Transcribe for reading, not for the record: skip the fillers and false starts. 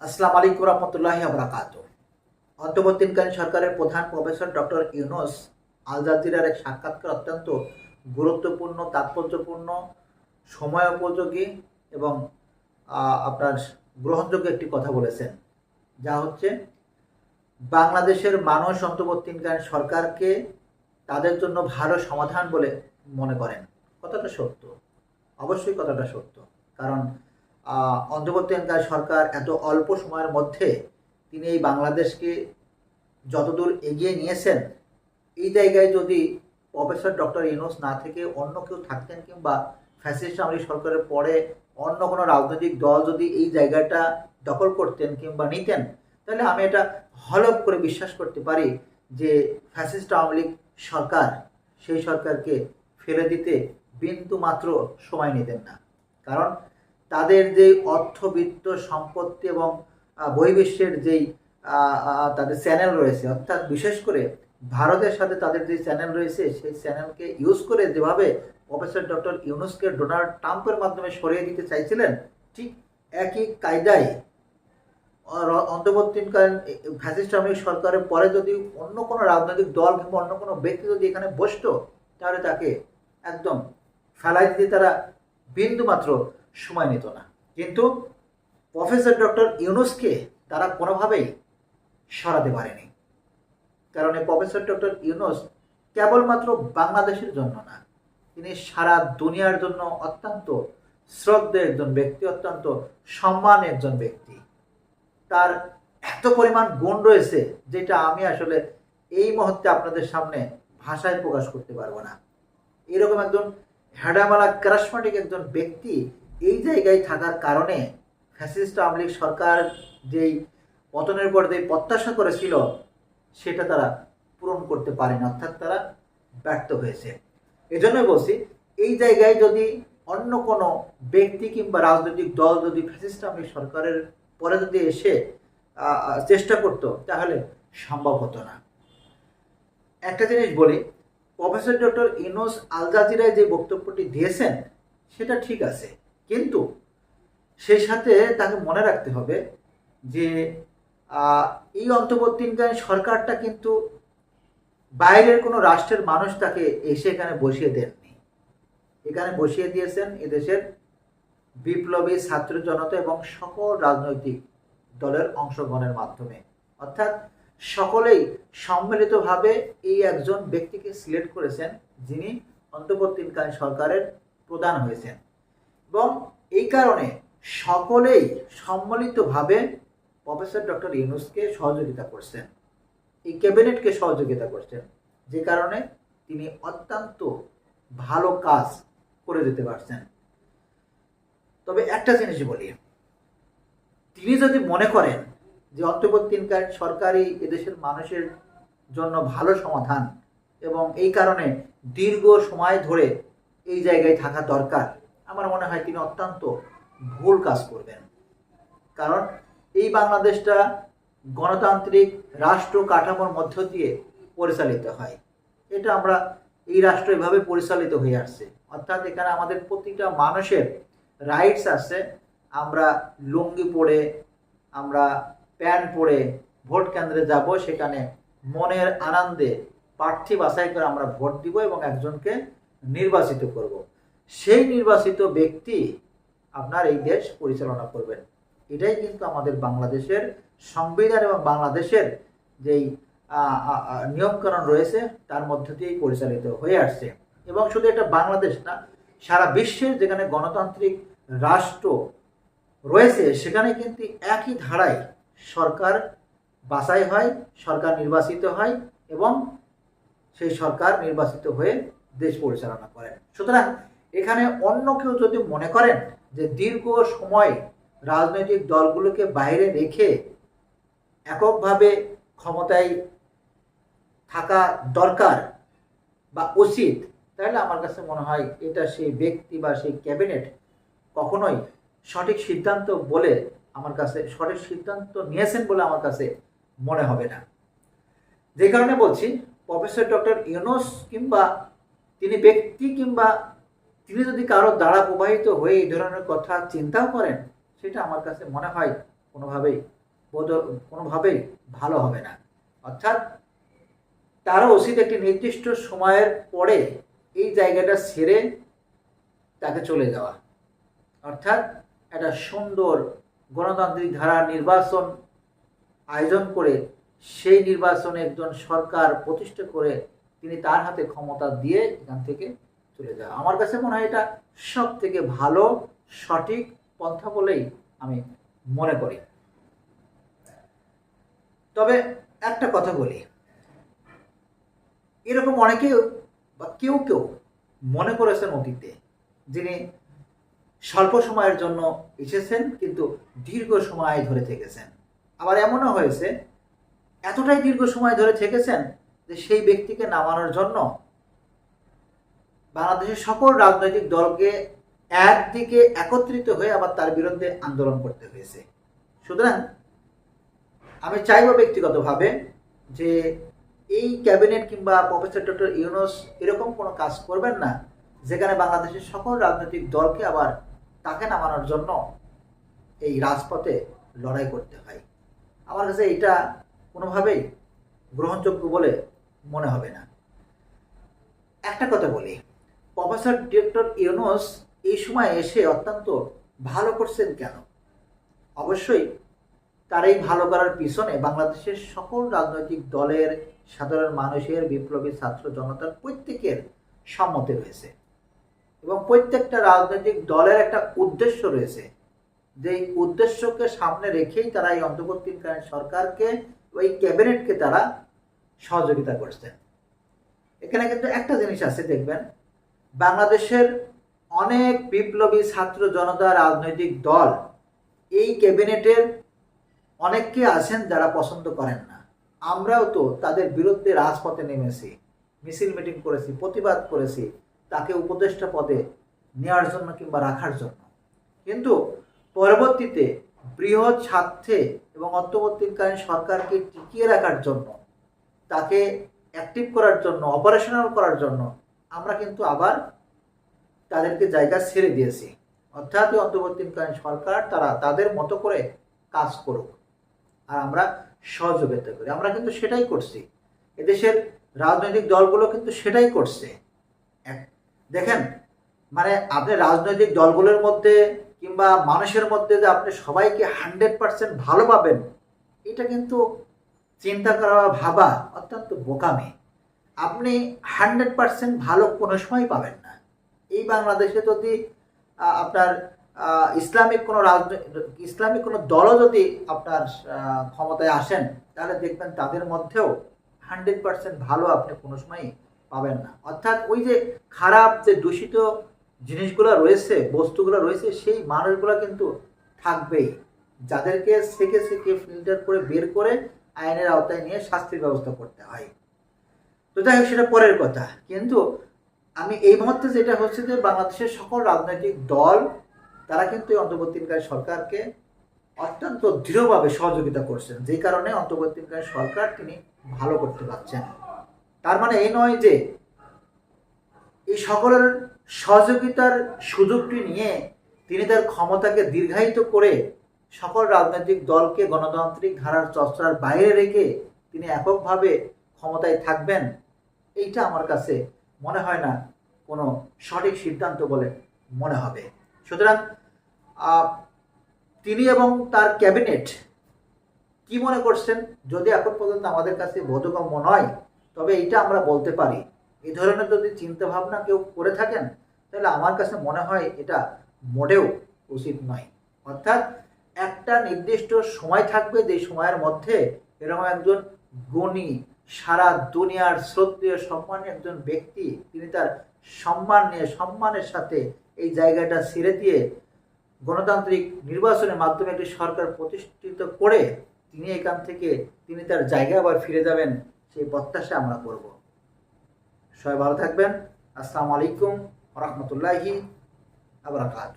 আসসালামু আলাইকুম রহমতুল্লাহি ওয়া বারাকাতুহু। অন্তর্বর্তীকালীন সরকারের প্রধান প্রফেসর ডক্টর ইউনূস আল জাজিরার এক সাক্ষাৎকার অত্যন্ত গুরুত্বপূর্ণ, তাৎপর্যপূর্ণ, সময়োপযোগী এবং আপনার গ্রহণযোগ্য একটি কথা বলেছেন, যা হচ্ছে বাংলাদেশের মানুষ অন্তর্বর্তীকালীন সরকারকে তাদের জন্য ভালো সমাধান বলে মনে করেন। কথাটা সত্য, অবশ্যই কথাটা সত্য। কারণ অন্তর্বর্তীকালীন সরকার এত অল্প সময়ের মধ্যে তিনি এই বাংলাদেশকে যতদূর এগিয়ে নিয়েছেন, এই জায়গায় যদি প্রফেসর ডক্টর ইউনূস না থেকে অন্য কেউ থাকতেন, কিংবা ফ্যাসিস্ট আওয়ামী সরকারের পরে অন্য কোনো রাজনৈতিক দল যদি এই জায়গাটা দখল করতেন কিংবা নিতেন, তাহলে আমি এটা হলফ করে বিশ্বাস করতে পারি যে ফ্যাসিস্ট আওয়ামী লীগ সরকার সেই সরকারকে ফেলে দিতে বিন্দু মাত্র সময় নিতেন না। কারণ তাদের যে অর্থবিত্ত সম্পত্তি এবং বহির্বিশ্বের যেই তাদের চ্যানেল রয়েছে, অর্থাৎ বিশেষ করে ভারতের সাথে তাদের যে চ্যানেল রয়েছে, সেই চ্যানেলকে ইউজ করে যেভাবে প্রফেসর ডক্টর ইউনূসকে ডোনাল্ড ট্রাম্পের মাধ্যমে সরিয়ে দিতে চাইছিলেন, ঠিক একই কায়দায় অন্তর্বর্তীকালীন ফ্যাসিস্ট আওয়ামী লীগ সরকারের পরে যদি অন্য কোনো রাজনৈতিক দল কিংবা অন্য কোনো ব্যক্তি যদি এখানে বসতো, তাহলে তাকে একদম ফেলাই দিতে তারা বিন্দু মাত্র সময় নিত না। কিন্তু প্রফেসর ডক্টর ইউনূসকে তারা কোনোভাবেই সরাতে পারেনি। কারণ এই প্রফেসর ডক্টর ইউনূস কেবলমাত্র বাংলাদেশের জন্য না, তিনি সারা দুনিয়ার জন্য অত্যন্ত শ্রদ্ধেয় একজন ব্যক্তি, অত্যন্ত সম্মানের একজন ব্যক্তি। তার এত পরিমাণ গুণ রয়েছে যেটা আমি আসলে এই মুহূর্তে আপনাদের সামনে ভাষায় প্রকাশ করতে পারবো না। এরকম একজন হ্যাডামালা ক্যারিজমাটিক একজন ব্যক্তি এই জায়গায় থাকার কারণে ফ্যাসিস্ট আওয়ামী লীগ সরকার যেই পতনের পর যে প্রত্যাশা করেছিল, সেটা তারা পূরণ করতে পারেনি, অর্থাৎ তারা ব্যর্থ হয়েছে। এজন্যই বলছি, এই জায়গায় যদি অন্য কোনো ব্যক্তি কিংবা রাজনৈতিক দল যদি ফ্যাসিস্ট আওয়ামী লীগ সরকারের পরে যদি এসে চেষ্টা করত, তাহলে সম্ভব হতো না। একটা জিনিস বলি, প্রফেসর ডক্টর ইউনূস আল জাজিরায় যে বক্তব্যটি দিয়েছেন সেটা ঠিক আছে, কিন্তু সেই সাথে তাকে মনে রাখতে হবে যে এই অন্তর্বর্তীকালীন সরকারটা কিন্তু বাইরের কোনো রাষ্ট্রের মানুষ তাকে এসে এখানে বসিয়ে দেননি। এখানে বসিয়ে দিয়েছেন এদেশের বিপ্লবী ছাত্র জনতা এবং সকল রাজনৈতিক দলের অংশগ্রহণের মাধ্যমে, অর্থাৎ সকলেই সম্মিলিতভাবে এই একজন ব্যক্তিকে সিলেক্ট করেছেন, যিনি অন্তর্বর্তীকালীন সরকারের প্রধান হয়েছেন। এবং এই কারণে সকলেই সম্মিলিতভাবে প্রফেসর ডক্টর ইউনূসকে সহযোগিতা করছেন, এই ক্যাবিনেটকে সহযোগিতা করছেন, যে কারণে তিনি অত্যন্ত ভালো কাজ করে যেতে পারছেন। তবে একটা জিনিস বলি, তিনি যদি মনে করেন যে অন্তর্বর্তীকালীন সরকারই এদেশের মানুষের জন্য ভালো সমাধান এবং এই কারণে দীর্ঘ সময় ধরে এই জায়গায় থাকা দরকার, আমার মনে হয় তিনি অত্যন্ত ভুল কাজ করবেন। কারণ এই বাংলাদেশটা গণতান্ত্রিক রাষ্ট্র কাঠামোর মধ্য দিয়ে পরিচালিত হয়। এটা আমরা এই রাষ্ট্র এভাবে পরিচালিত হয়ে আসছে, অর্থাৎ এখানে আমাদের প্রতিটা মানুষের রাইটস আছে। আমরা লুঙ্গি পরে, আমরা প্যান্ট পরে ভোট কেন্দ্রে যাব, সেখানে মনের আনন্দে প্রার্থী বাছাই করে আমরা ভোট দিব এবং একজনকে নির্বাচিত করব। সেই নির্বাচিত ব্যক্তি আপনার এই দেশ পরিচালনা করবেন। এটাই কিন্তু আমাদের বাংলাদেশের সংবিধান এবং বাংলাদেশের যেই নিয়মকানুন রয়েছে তার মধ্য দিয়েই পরিচালিত হয়ে আসছে। এবং শুধু এটা বাংলাদেশ না, সারা বিশ্বের যেখানে গণতান্ত্রিক রাষ্ট্র রয়েছে সেখানে কিন্তু একই ধারায় সরকার বাছাই হয়, সরকার নির্বাচিত হয় এবং সেই সরকার নির্বাচিত হয়ে দেশ পরিচালনা করেন। সুতরাং এখানে অন্য কেউ যদি মনে করেন যে দীর্ঘ সময় রাজনৈতিক দলগুলোকে বাইরে রেখে এককভাবে ক্ষমতায় থাকা দরকার বা উচিত, তাহলে আমার কাছে মনে হয় এটা সেই ব্যক্তি বা সেই ক্যাবিনেট কখনোই সঠিক সিদ্ধান্ত বলে আমার কাছে, সঠিক সিদ্ধান্ত নিয়েছেন বলে আমার কাছে মনে হবে না। যে কারণে বলছি, প্রফেসর ডক্টর ইউনূস কিংবা তিনি ব্যক্তি কিংবা তিনি যদি কারো দ্বারা প্রবাহিত হয়ে এই ধরনের কথা চিন্তাও করেন, সেটা আমার কাছে মনে হয় কোনোভাবেই কোনোভাবেই ভালো হবে না। অর্থাৎ তারও উচিত একটি নির্দিষ্ট সময়ের পরে এই জায়গাটা ছেড়ে তাকে চলে যাওয়া। অর্থাৎ একটা সুন্দর গণতান্ত্রিক ধারা নির্বাচন আয়োজন করে সেই নির্বাচনে একজন সরকার প্রতিষ্ঠা করে তিনি তার হাতে ক্ষমতা দিয়ে এখান থেকে চলে যাওয়া। আমার কাছে মনে হয় এটা সব থেকে ভালো সঠিক পন্থা বলেই আমি মনে করি। তবে একটা কথা বলি, এরকম অনেকে বা কেউ কেউ মনে করেছেন অতীতে যিনি স্বল্প সময়ের জন্য এসেছেন কিন্তু দীর্ঘ সময় ধরে থেকেছেন। আবার এমনও হয়েছে এতটাই দীর্ঘ সময় ধরে থেকেছেন যে সেই ব্যক্তিকে নামানোর জন্য বাংলাদেশের সকল রাজনৈতিক দলকে একদিকে একত্রিত হয়ে আবার তার বিরুদ্ধে আন্দোলন করতে হয়েছে। সুতরাং আমি চাইব ব্যক্তিগতভাবে যে এই ক্যাবিনেট কিংবা প্রফেসর ডক্টর ইউনূস এরকম কোনো কাজ করবেন না যেখানে বাংলাদেশের সকল রাজনৈতিক দলকে আবার তাকে নামানোর জন্য এই রাজপথে লড়াই করতে হয়। আমার কাছে এটা কোনোভাবেই গ্রহণযোগ্য বলে মনে হবে না। একটা কথা বলি, প্রফেসর ডক্টর ইউনূস এই সময় এসে অত্যন্ত ভালো করছেন কেন? অবশ্যই তার এই ভালো করার পিছনে বাংলাদেশের সকল রাজনৈতিক দলের, সাধারণ মানুষের, বিপ্লবী ছাত্র জনতার প্রত্যেকের সম্মতি রয়েছে এবং প্রত্যেকটা রাজনৈতিক দলের একটা উদ্দেশ্য রয়েছে, যে উদ্দেশ্যকে সামনে রেখেই তারা এই অন্তর্বর্তীকালীন সরকারকে, ওই ক্যাবিনেটকে তারা সহযোগিতা করছেন। এখানে কিন্তু একটা জিনিস আছে, দেখবেন বাংলাদেশের অনেক বিপ্লবী ছাত্র জনতা রাজনৈতিক দল এই ক্যাবিনেটের অনেককে আছেন যারা পছন্দ করেন না। আমরাও তো তাদের বিরুদ্ধে রাজপথে নেমেছি, মিছিল মিটিং করেছি, প্রতিবাদ করেছি তাকে উপদেষ্টা পদে নেওয়ার জন্য কিংবা রাখার জন্য। কিন্তু পরবর্তীতে বৃহৎ স্বার্থে এবং অন্তর্বর্তীকালীন সরকারকে টিকিয়ে রাখার জন্য, তাকে অ্যাক্টিভ করার জন্য, অপারেশনাল করার জন্য আমরা কিন্তু আবার তাদেরকে জায়গা ছেড়ে দিয়েছি। অর্থাৎ অন্তর্বর্তীকালীন সরকার তারা তাদের মতো করে কাজ করুক আর আমরা সহযোগিতা করি। আমরা কিন্তু সেটাই করছি, এদেশের রাজনৈতিক দলগুলো কিন্তু সেটাই করছে। দেখেন, মানে আপনি রাজনৈতিক দলগুলোর মধ্যে কিংবা মানুষের মধ্যে যে আপনি সবাইকে 100% ভালো পাবেন, এটা কিন্তু চিন্তা করা বা ভাবা অত্যন্ত বোকামি। আপনি 100% ভালো কোনো সময় পাবেন না। এই বাংলাদেশে যদি আপনার ইসলামিক কোনো দলও যদি আপনার ক্ষমতায় আসেন, তাহলে দেখবেন তাদের মধ্যেও 100% ভালো আপনি কোনো সময়ই পাবেন না। অর্থাৎ ওই যে খারাপ যে দূষিত জিনিসগুলো রয়েছে, বস্তুগুলো রয়েছে, সেই মানুষগুলো কিন্তু থাকবেই, যাদেরকে সেকে ফিল্টার করে বের করে আইনের আওতায় নিয়ে শাস্তির ব্যবস্থা করতে হয়। তো যাই হোক, সেটা পরের কথা। কিন্তু আমি এই মুহূর্তে যেটা হচ্ছে যে বাংলাদেশের সকল রাজনৈতিক দল তারা কিন্তু অন্তর্বর্তীকালীন সরকারকে অত্যন্ত দৃঢ়ভাবে সহযোগিতা করছেন, যে কারণে অন্তর্বর্তীকালীন সরকার তিনি ভালো করতে পারছেন। তার মানে এই নয় যে এই সকলের সহযোগিতার সুযোগটি নিয়ে তিনি তার ক্ষমতাকে দীর্ঘায়িত করে সকল রাজনৈতিক দলকে গণতান্ত্রিক ধারার চর্চার বাইরে রেখে তিনি এককভাবে ক্ষমতায় থাকবেন, এইটা আমার কাছে মনে হয় না কোনো সঠিক সিদ্ধান্ত বলে মনে হবে। সুতরাং তিনি এবং তার ক্যাবিনেট কি মনে করছেন যদি এখন পর্যন্ত আমাদের কাছে বোধগম্য নয়, তবে এইটা আমরা বলতে পারি, এই ধরনের যদি চিন্তাভাবনা কেউ করে থাকেন তাহলে আমার কাছে মনে হয় এটা মোটেও উচিত নয়। অর্থাৎ একটা নির্দিষ্ট সময় থাকবে, যে সময়ের মধ্যে এরকম একজন গুণী, সারা দুনিয়ার শ্রদ্ধেয় সম্মানী একজন ব্যক্তি, তিনি তার সম্মান নিয়ে সম্মানের সাথে এই জায়গাটা ছেড়ে দিয়ে গণতান্ত্রিক নির্বাচনের মাধ্যমে একটি সরকার প্রতিষ্ঠিত করে তিনি এখান থেকে তিনি তার জায়গায় আবার ফিরে যাবেন, সেই প্রত্যাশা আমরা করব। সবাই ভালো থাকবেন। আসসালামু আলাইকুম ওয়া রাহমাতুল্লাহি ওয়া বারাকাতুহু।